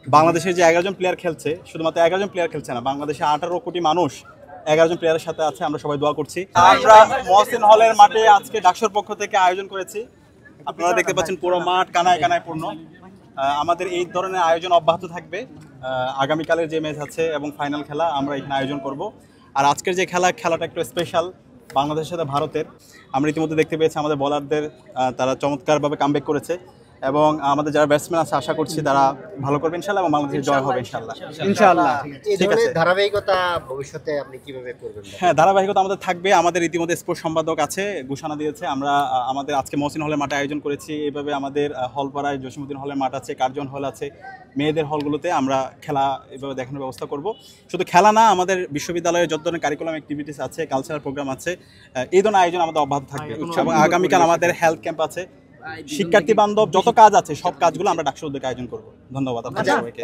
বাংলাদেশের যে 11 জন প্লেয়ার খেলছে, শুধুমাত্র 11 জন প্লেয়ার খেলছে না, বাংলাদেশে 18 কোটি মানুষ 11 জন প্লেয়ারের সাথে আছে। আমরা সবাই দোয়া করছি। আমরা মহসিন হলের মাঠে আজকে ডাকসুর পক্ষ থেকে আয়োজন করেছি। আপনারা দেখতে পাচ্ছেন পুরো মাঠ কানায় কানায় পূর্ণ। আমাদের এই ধরনের আয়োজন অব্যাহত থাকবে। আগামীকালের যে ম্যাচ আছে এবং ফাইনাল খেলা আমরা এখানে আয়োজন করব। আর আজকের যে খেলাটা একটু স্পেশাল, বাংলাদেশের সাথে ভারতের। আমরা ইতিমধ্যে দেখতে পেয়েছি আমাদের বোলারদের, তারা চমৎকারভাবে কামব্যাক করেছে এবং আমাদের যারা ব্যাটসম্যান আছে আশা করছি তারা ভালো করবে ইনশাআল্লাহ এবং বাংলাদেশের জয় হবে ইনশাআল্লাহ। এই ধরনের ধারাবাহিকতা ভবিষ্যতে আপনি কিভাবে করবেন? হ্যাঁ, ধারাবাহিকতা আমাদের থাকবে। আমাদের ইতিমধ্যে স্পোর্টস সম্পাদক আছে, ঘোষণা দিয়েছে। আমরা আমাদের আজকে মহসিন হলের মাঠে আয়োজন করেছি। এইভাবে আমাদের হলপাড়ায় জসীমউদ্দিন হলের মাঠ আছে, কার্জন হল আছে, মেয়েদের হলগুলোতে আমরা খেলা এভাবে দেখানোর ব্যবস্থা করব। শুধু খেলা না, আমাদের বিশ্ববিদ্যালয়ের যত ধরনের কারিকুলাম অ্যাক্টিভিটিস আছে, কালচারাল প্রোগ্রাম আছে, এই ধরনের আয়োজন আমাদের অব্যাহত থাকবে। এবং আগামীকাল আমাদের হেলথ ক্যাম্প আছে, শিক্ষার্থী বান্ধব যত কাজ আছে সব কাজগুলো আমরা ডাকসু উদ্যোগে আয়োজন করব। ধন্যবাদ আপনাদের সবাইকে।